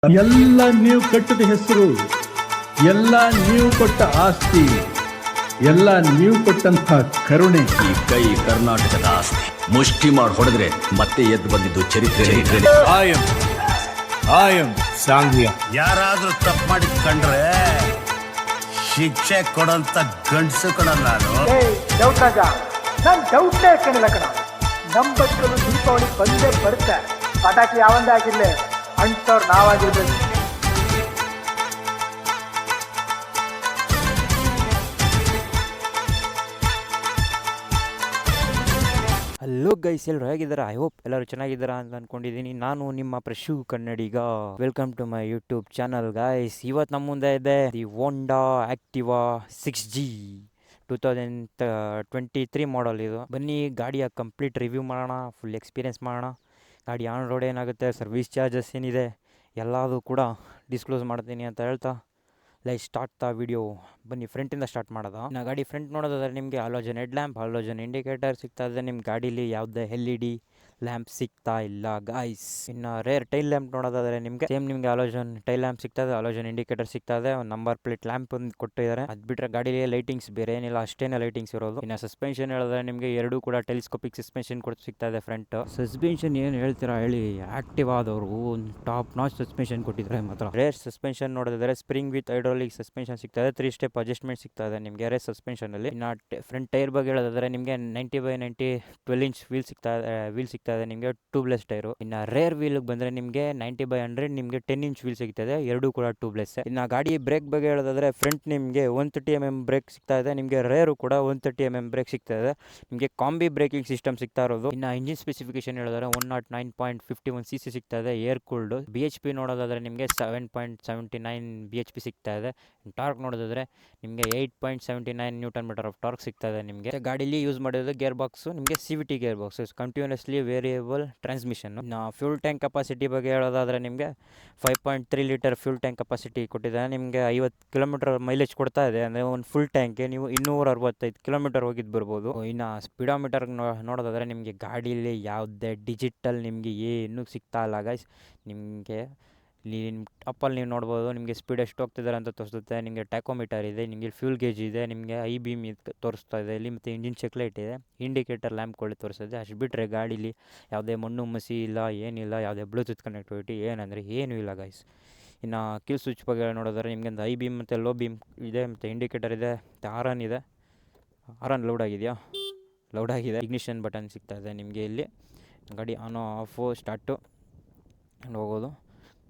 ಎಲ್ಲ ನೀವು ಕಟ್ಟಿದ ಹೆಸರು, ಎಲ್ಲ ನೀವು ಕೊಟ್ಟ ಆಸ್ತಿ, ಎಲ್ಲ ನೀವು ಕೊಟ್ಟಂತ ಕರುಣೆ. ಈ ಕೈ ಕರ್ನಾಟಕದ ಆಸ್ತಿ. ಮುಷ್ಟಿ ಮಾಡಿ ಹೊಡೆದ್ರೆ ಮತ್ತೆ ಎದ್ದು ಬಂದಿದ್ದು ಚರಿತ್ರೆ. ಆಯಂ ಸಾಂಘ್ಯ. ಯಾರಾದ್ರೂ ತಪ್ಪು ಮಾಡಿ ಕಂಡ್ರೆ ಶಿಕ್ಷೆ ಕೊಡಂತ ಗಂಡಸು ಕಣ ನಾನು. ಡೌಟ್ ರಾಜ, ನಾನು ಡೌಟೇ ಕೇಳಿಲ್ಲ ಕಣ. ನಮ್ಮ ಬದುಕಲು ದೀಪಾವಳಿ ಬಂದೇ ಬರುತ್ತೆ. ಪಟಾಕಿ ಯಾವಂದೇ ಆಗಿರ್ಲಿ, ಅಂಟವ್ರು ನಾವಾಗಿರ್ಬೇಕು. ಹಲೋ ಗೈಸ್, ಎಲ್ಲರೂ ಹೇಗಿದ್ದಾರೆ? ಐ ಹೋಪ್ ಎಲ್ಲರೂ ಚೆನ್ನಾಗಿದ್ದೀರಾ ಅಂತ ಅಂದ್ಕೊಂಡಿದ್ದೀನಿ. ನಾನು ನಿಮ್ಮ Prashu Kannadiga. Welcome to my YouTube channel guys. ಇವತ್ತು ನಮ್ಮ ಮುಂದೆ ಇದೆ ದಿ ಹೋಂಡಾ ಆಕ್ಟಿವಾ 6G 2023 ಮಾಡಲ್. ಇದು ಬನ್ನಿ ಗಾಡಿಯ ಕಂಪ್ಲೀಟ್ ರಿವ್ಯೂ ಮಾಡೋಣ, ಫುಲ್ ಎಕ್ಸ್ಪೀರಿಯೆನ್ಸ್ ಮಾಡೋಣ. ಗಾಡಿ ಆನ್ ರೋಡ್ ಏನಾಗುತ್ತೆ, ಸರ್ವಿಸ್ ಚಾರ್ಜಸ್ ಏನಿದೆ ಎಲ್ಲದೂ ಕೂಡ ಡಿಸ್ಕ್ಲೋಸ್ ಮಾಡ್ತೀನಿ ಅಂತ ಹೇಳ್ತಾ ಸ್ಟಾರ್ಟ್ ದ ವಿಡಿಯೋ. ಬನ್ನಿ ಫ್ರಂಟಿಂದ ಸ್ಟಾರ್ಟ್ ಮಾಡೋದು. ನಾ ಗಾಡಿ ಫ್ರಂಟ್ ನೋಡೋದಾದ್ರೆ ನಿಮಗೆ ಹಾಲೋಜನ್ ಹೆಡ್ ಲ್ಯಾಂಪ್, ಹಾಲೋಜನ್ ಇಂಡಿಕೇಟರ್ ಸಿಗ್ತಾ ಇದೆ. ನಿಮ್ಮ ಗಾಡೀಲಿ ಯಾವುದೇ LED ಲ್ಯಾಂಪ್ ಸಿಗ್ತಾ ಇಲ್ಲ ಗಾಯ್ಸ್. ಇನ್ನು ರೇರ್ ಟೈಲ್ ಲ್ಯಾಂಪ್ ನೋಡೋದಾದ್ರೆ ನಿಮಗೆ ಸೇಮ್ ನಿಮಗೆ ಹಾಲೋಜನ್ ಟೈಲ್ ಲ್ಯಾಂಪ್ ಸಿಗ್ತಾ ಇದೆ, ಹಾಲೋಜನ್ ಇಂಡಿಕೇಟರ್ ಸಿಗ್ತಾ ಇದೆ, ಒಂದು ನಂಬರ್ ಪ್ಲೇಟ್ ಲ್ಯಾಂಪ್ ಒಂದು ಕೊಟ್ಟಿದ್ದಾರೆ. ಅದು ಬಿಟ್ಟರೆ ಗಾಡೀಲಿ ಲೈಟಿಂಗ್ಸ್ ಬೇರೆ ಏನಿಲ್ಲ, ಅಷ್ಟೇನೇ ಲೈಟಿಂಗ್ಸ್ ಇರೋದು. ಇನ್ನು ಸಸ್ಪೆನ್ಷನ್ ಹೇಳಿದ್ರೆ ನಿಮಗೆ ಎರಡೂ ಕೂಡ ಟೆಲಿಸ್ಕೋಪಿಕ್ ಸಸ್ಪೆನ್ಷನ್ ಕೊಟ್ಟು ಸಿಗ್ತಾ ಇದೆ. ಫ್ರಂಟ್ ಸಸ್ಪೆನ್ಷನ್ ಏನು ಹೇಳ್ತೀರಾ ಹೇಳಿ, ಆಕ್ಟಿವ್ ಆದವರು ಒಂದು ಟಾಪ್ ನಾಚ್ ಸಸ್ಪೆನ್ಷನ್ ಕೊಟ್ಟಿದ್ದಾರೆ ಮಾತ್ರ. ರೇರ್ ಸಸ್ಪೆನ್ಷನ್ ನೋಡಿದ್ರೆ ಸ್ಪ್ರಿಂಗ್ ವಿತ್ ಹೈಡ್ರಾಲಿಕ್ ಸಸ್ಪೆನ್ಷನ್ ಸಿಗ್ತಾ ಇದೆ, 3 ಸ್ಟೆಪ್ ಅಡ್ಜಸ್ಟ್ಮೆಂಟ್ ಸಿಗ್ತಾ ಇದೆ ನಿಮಗೆ ರೇರ್ ಸಸ್ಪೆನ್ಷನ್ ಅಲ್ಲಿ. ಇನ್ನು ಫ್ರಂಟ್ ಟೈರ್ ಬಗ್ಗೆ ಹೇಳೋದಾದ್ರೆ ನಿಮಗೆ 90/90 12 ಇಂಚ್ ವೀಲ್ ಸಿಗ್ತಾ ಇದೆ ನಿಮಗೆ, ಟ್ಯೂಬ್ಲೆಸ್ ಟೈರು. ಇನ್ನು ರೇರ್ ವೀಲ್ ಬಂದ್ರೆ ನಿಮಗೆ 90/100 ನಿಮಗೆ 10 ಇಂಚ್ ವೀಲ್ ಸಿಗ್ತದೆ, ಎರಡೂ ಕೂಡ ಟ್ಯೂಬ್ಲೆಸ್. ಇನ್ನು ಗಾಡಿ ಬ್ರೇಕ್ ಬಗ್ಗೆ ಹೇಳೋದಾದ್ರೆ ಫ್ರಂಟ್ ನಿಮಗೆ 130 mm ಬ್ರೇಕ್ ಸಿಗ್ತಾ ಇದೆ ನಿಮಗೆ, ರೇರು ಕೂಡ 130 mm ಬ್ರೇಕ್ ಸಿಗ್ತಾ ಇದೆ ನಿಮಗೆ. ಕಾಂಬಿ ಬ್ರೇಕಿಂಗ್ ಸಿಸ್ಟಮ್ ಸಿಗ್ತಾ ಇರೋದು. ಇನ್ನು ಇಂಜಿನ್ ಸ್ಪೆಸಿಫಿಕೇಶನ್ ಹೇಳಿದ್ರೆ 109.51 cc ಸಿಗ್ತಾ ಇದೆ, ಏರ್ ಕೂಲ್ಡ್. BHP ನೋಡೋದಾದ್ರೆ ನಿಮಗೆ 7.79 BHP ಸಿಗ್ತಾ ಇದೆ. ಟಾರ್ಕ್ ನೋಡೋದಾದ್ರೆ ನಿಮಗೆ 8.79 ನ್ಯೂಟನ್ ಮೀಟರ್ ಆಫ್ ಟಾರ್ಕ್ ಸಿಗ್ತಾ ಇದೆ ನಿಮಗೆ. ಗಾಡಿಲಿ ಯೂಸ್ ಮಾಡಿರೋದು ಗೇರ್ ಬಾಕ್ಸ್ ನಿಮಗೆ CVT gear box, continuously variable transmission. Fuel tank capacity ಬಗ್ಗೆ ಹೇಳೋದಾದ್ರೆ ನಿಮಗೆ 5.3 ಲೀಟರ್ ಫ್ಯೂಲ್ ಟ್ಯಾಂಕ್ ಕೆಪಾಸಿಟಿ ಕೊಟ್ಟಿದ್ದಾರೆ ನಿಮಗೆ. 50 ಕಿಲೋಮೀಟರ್ ಮೈಲೇಜ್ ಕೊಡ್ತಾ ಇದೆ. ಅಂದರೆ ಒಂದು ಫುಲ್ ಟ್ಯಾಂಕ್ಗೆ ನೀವು 265 ಕಿಲೋಮೀಟರ್ ಹೋಗಿದ್ದು ಬರ್ಬೋದು. ಇನ್ನು ಸ್ಪೀಡೋಮೀಟರ್ ನೋಡೋದಾದ್ರೆ ನಿಮಗೆ ಗಾಡೀಲಿ ಯಾವುದೇ ಡಿಜಿಟಲ್ ನಿಮಗೆ ಏನೂ ಸಿಗ್ತಾ ಇಲ್ಲ ಗೈಸ್. ನಿಮಗೆ ಅಪ್ಪಲ್ಲಿ ನೀವು ನೋಡ್ಬೋದು ನಿಮಗೆ ಸ್ಪೀಡ್ ಎಷ್ಟು ಹೋಗ್ತಿದ್ದಾರೆ ಅಂತ ತೋರಿಸುತ್ತೆ. ನಿಮಗೆ ಟ್ಯಾಕೋಮೀಟರ್ ಇದೆ, ನಿಮಗೆ ಫ್ಯೂಲ್ ಗೇಜ್ ಇದೆ, ನಿಮಗೆ IBM ತೋರಿಸ್ತಾ ಇದೆ ಇಲ್ಲಿ, ಮತ್ತು ಇಂಜಿನ್ ಚೆಕ್ ಲೈಟ್ ಇದೆ, ಇಂಡಿಕೇಟರ್ ಲ್ಯಾಂಪ್ಗಳು ತೋರಿಸ್ತದೆ. ಅಷ್ಟು ಬಿಟ್ಟರೆ ಗಾಡೀಲಿ ಯಾವುದೇ ಮಣ್ಣು ಮಸಿ ಇಲ್ಲ, ಏನಿಲ್ಲ, ಯಾವುದೇ ಬ್ಲೂಟೂತ್ ಕನೆಕ್ಟಿವಿಟಿ ಏನಂದರೆ ಏನೂ ಇಲ್ಲ ಗೈಸ್. ಇನ್ನು ಕಿಲ್ ಸ್ವಿಚ್ ಬಗ್ಗೆ ನೋಡೋದಾದ್ರೆ ನಿಮಗೆ ಒಂದು IBM ಮತ್ತು ಲೋ ಬೀಮ್ ಇದೆ, ಮತ್ತು ಇಂಡಿಕೇಟರ್ ಇದೆ, ಮತ್ತು ಆರನ್ ಇದೆ. ಆರನ್ ಲೌಡ್ ಆಗಿದೆ. ಇಗ್ನಿಷನ್ ಬಟನ್ ಸಿಗ್ತಾ ಇದೆ ನಿಮಗೆ ಇಲ್ಲಿ. ಗಾಡಿ ಆನ್ ಆಫು ಸ್ಟಾರ್ಟು ಹೋಗೋದು.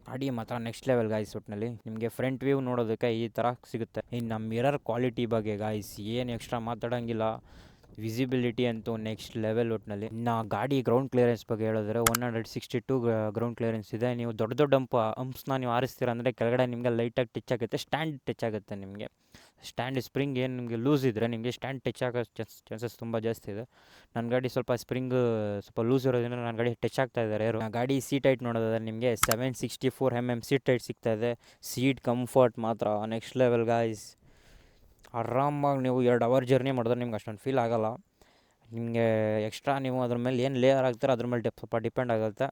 ಗಾಡಿ ಮಾತ್ರ ನೆಕ್ಸ್ಟ್ ಲೆವೆಲ್ ಗಾಯ್ಸ್. ಒಟ್ಟಿನಲ್ಲಿ ನಿಮಗೆ ಫ್ರಂಟ್ ವ್ಯೂ ನೋಡೋದಕ್ಕೆ ಈ ಥರ ಸಿಗುತ್ತೆ. ಇನ್ನು ಮಿರರ್ ಕ್ವಾಲಿಟಿ ಬಗ್ಗೆ ಗಾಯ್ಸ್ ಏನು ಎಕ್ಸ್ಟ್ರಾ ಮಾತಾಡೋಂಗಿಲ್ಲ, ವಿಸಿಬಿಲಿಟಿ ಅಂತೂ ನೆಕ್ಸ್ಟ್ ಲೆವೆಲ್ ಒಟ್ಟಿನಲ್ಲಿ. ಇನ್ನು ಗಾಡಿ ಗ್ರೌಂಡ್ ಕ್ಲಿಯರೆನ್ಸ್ ಬಗ್ಗೆ ಹೇಳಿದ್ರೆ 162 ಗ್ರೌಂಡ್ ಕ್ಲಿಯರೆನ್ಸ್ ಇದೆ. ನೀವು ದೊಡ್ಡ ಹಂಪ್ಸ್ನ ನೀವು ಆರಿಸ್ತೀರ ಅಂದರೆ ಕೆಳಗಡೆ ನಿಮಗೆ ಲೈಟಾಗಿ ಟಚ್ ಆಗುತ್ತೆ, ಸ್ಟ್ಯಾಂಡ್ ಟಚ್ ಆಗುತ್ತೆ ನಿಮಗೆ. ಸ್ಟ್ಯಾಂಡ್ ಸ್ಪ್ರಿಂಗ್ ಏನು ನಿಮಗೆ ಲೂಸ್ ಇದ್ದರೆ ನಿಮಗೆ ಸ್ಟ್ಯಾಂಡ್ ಟಚ್ ಆಗೋ ಚಾನ್ಸಸ್ ತುಂಬ ಜಾಸ್ತಿ ಇದೆ. ನನ್ನ ಗಾಡಿ ಸ್ವಲ್ಪ ಸ್ಪ್ರಿಂಗ್ ಸ್ವಲ್ಪ ಲೂಸ್ ಇರೋದ್ರಿಂದ ನನ್ನ ಗಾಡಿ ಟಚ್ ಆಗ್ತಾ ಇದ್ದಾರೆ. ಗಾಡಿ ಸೀಟ್ ಹೈಟ್ ನೋಡೋದಾದ್ರೆ ನಿಮಗೆ 764 mm ಸೀಟ್ ಹೈಟ್ ಸಿಗ್ತಾ ಇದೆ. ಸೀಟ್ ಕಂಫರ್ಟ್ ಮಾತ್ರ ನೆಕ್ಸ್ಟ್ ಲೆವೆಲ್ ಗಾಯ್ಸ್. ಆರಾಮಾಗಿ ನೀವು 2 ಅವರ್ ಜರ್ನಿ ಮಾಡಿದ್ರೆ ನಿಮ್ಗೆ ಅಷ್ಟೊಂದು ಫೀಲ್ ಆಗೋಲ್ಲ. ನಿಮಗೆ ಎಕ್ಸ್ಟ್ರಾ ನೀವು ಅದ್ರ ಮೇಲೆ ಏನು ಲೇಯರ್ ಆಗ್ತಾರೆ ಅದ್ರ ಮೇಲೆ ಸ್ವಲ್ಪ ಡಿಪೆಂಡ್ ಆಗುತ್ತೆ.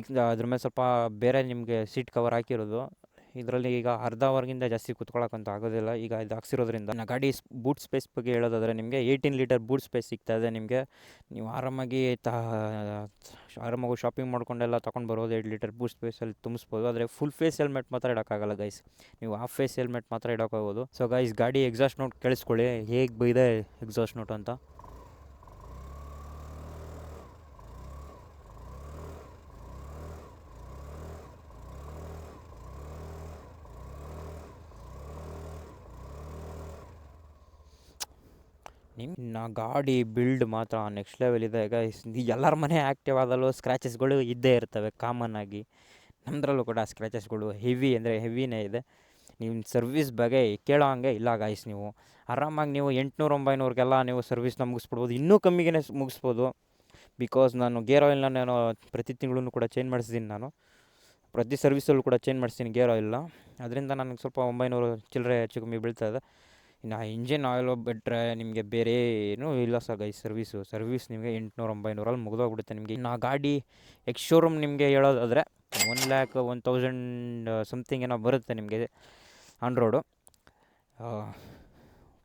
ಈಗ ಅದ್ರ ಮೇಲೆ ಸ್ವಲ್ಪ ಬೇರೆ ನಿಮಗೆ ಸೀಟ್ ಕವರ್ ಹಾಕಿರೋದು, ಇದರಲ್ಲಿ ಈಗ ಅರ್ಧ ಅವರ್ಗಿಂತ ಜಾಸ್ತಿ ಕುತ್ಕೊಳ್ಳೋಕ್ಕಂತ ಆಗೋದಿಲ್ಲ ಈಗ ಇದು ಹಾಕ್ಸಿರೋದ್ರಿಂದ. ಗಾಡಿ ಬೂಟ್ ಸ್ಪೇಸ್ ಬಗ್ಗೆ ಹೇಳೋದಾದರೆ ನಿಮಗೆ 18 ಲೀಟರ್ ಬೂಟ್ ಸ್ಪೇಸ್ ಸಿಗ್ತಾ ಇದೆ ನಿಮಗೆ. ನೀವು ಆರಾಮಾಗಿ ಶಾಪಿಂಗ್ ಮಾಡ್ಕೊಂಡೆಲ್ಲ ತೊಗೊಂಡು ಬರೋದು 8 ಲೀಟರ್ ಬೂಟ್ ಸ್ಪೇಸಲ್ಲಿ ತುಂಬಿಸ್ಬೋದು. ಆದರೆ ಫುಲ್ ಫೇಸ್ ಹೆಲ್ಮೆಟ್ ಮಾತ್ರ ಇಡೋಕ್ಕಾಗಲ್ಲ ಗೈಸ್, ನೀವು ಹಾಫ್ ಫೇಸ್ ಹೆಲ್ಮೆಟ್ ಮಾತ್ರ ಇಡೋಕ್ಕಾಗೋದು. ಸೊ ಗೈಸ್ ಗಾಡಿ ಎಕ್ಸಾಸ್ಟ್ ನೋಟ್ ಕೇಳಿಸ್ಕೊಳ್ಳಿ ಹೇಗೆ ಬೈದೆ ಎಕ್ಸಾಸ್ಟ್ ನೋಟ್ ಅಂತ. ನಿಮ್ಮ ಗಾಡಿ ಬಿಲ್ಡ್ ಮಾತ್ರ ನೆಕ್ಸ್ಟ್ ಲೆವೆಲ್ ಇದೆ ಗೈಸ್. ಎಲ್ಲರ ಮನೆ ಆ್ಯಕ್ಟಿವ್ ಆದಲ್ಲೂ ಸ್ಕ್ರ್ಯಾಚಸ್ಗಳು ಇದ್ದೇ ಇರ್ತವೆ ಕಾಮನ್ ಆಗಿ. ನಮ್ಮದ್ರಲ್ಲೂ ಕೂಡ ಸ್ಕ್ರ್ಯಾಚಸ್ಗಳು ಹೆವಿ ಅಂದರೆ ಹೆವಿನೇ ಇದೆ. ನೀವು ಸರ್ವಿಸ್ ಬಗ್ಗೆ ಕೇಳೋ ಹಂಗೆ ಇಲ್ಲ ಗಾಯ್ಸ್. ನೀವು ಆರಾಮಾಗಿ ನೀವು 800-900ಗೆಲ್ಲ ನೀವು ಸರ್ವಿಸ್ನ ಮುಗಿಸ್ಬಿಡ್ಬೋದು, ಇನ್ನೂ ಕಮ್ಮಿಗೆ ಮುಗಿಸ್ಬೋದು. ಬಿಕಾಸ್ ನಾನು ಗೇರ್ ಆಯಿಲ್ನ ನಾನು ಪ್ರತಿ ತಿಂಗಳೂ ಕೂಡ ಚೇಂಜ್ ಮಾಡಿಸಿದ್ದೀನಿ. ನಾನು ಪ್ರತಿ ಸರ್ವಿಸಲ್ಲೂ ಕೂಡ ಚೇಂಜ್ ಮಾಡಿಸ್ತೀನಿ ಗೇರ್ ಆಯಿಲ್ನ. ಅದರಿಂದ ನನಗೆ ಸ್ವಲ್ಪ 900 ಚಿಲ್ಲರೆ ಹೆಚ್ಚು ಕಮ್ಮಿ ಬೀಳ್ತಾಯಿದೆ. ಇನ್ನು ಇಂಜಿನ್ ಆಯಿಲ್ ಬಿಟ್ಟರೆ ನಿಮಗೆ ಬೇರೆ ಏನೂ ಇಲ್ಲ ಸರ್ ಗೈಸ್. ಸರ್ವಿಸ್ ನಿಮಗೆ 800-900 ಮುಗಿದೋಗ್ಬಿಡುತ್ತೆ ನಿಮಗೆ. ಇನ್ನು ಗಾಡಿ ಶೋರೂಮ್ ನಿಮಗೆ ಹೇಳೋದಾದರೆ 1,01,000 ಸಮಥಿಂಗ್ ಏನೋ ಬರುತ್ತೆ ನಿಮಗೆ ಆನ್ ರೋಡು.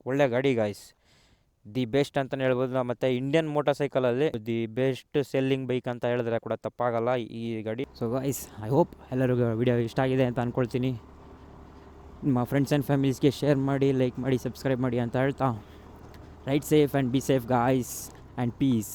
ಒಳ್ಳೆ ಗಾಡಿ ಗಾಯ್ಸ್, ದಿ ಬೆಸ್ಟ್ ಅಂತಲೇ ಹೇಳ್ಬೋದು. ಮತ್ತು ಇಂಡಿಯನ್ ಮೋಟರ್ ಸೈಕಲಲ್ಲಿ ದಿ ಬೆಸ್ಟ್ ಸೆಲ್ಲಿಂಗ್ ಬೈಕ್ ಅಂತ ಹೇಳಿದ್ರೆ ಕೂಡ ತಪ್ಪಾಗಲ್ಲ ಈ ಗಾಡಿ. ಸೊ ಗಾಯ್ಸ್, ಐ ಹೋಪ್ ಎಲ್ಲರಿಗೂ ವಿಡಿಯೋ ಇಷ್ಟ ಆಗಿದೆ ಅಂತ ಅಂದ್ಕೊಳ್ತೀನಿ. ನಿಮ್ಮ ಫ್ರೆಂಡ್ಸ್ ಆ್ಯಂಡ್ ಫ್ಯಾಮಿಲೀಸ್ಗೆ ಶೇರ್ ಮಾಡಿ, ಲೈಕ್ ಮಾಡಿ, ಸಬ್ಸ್ಕ್ರೈಬ್ ಮಾಡಿ ಅಂತ ಹೇಳ್ತಾ, ride safe and be safe guys and piece.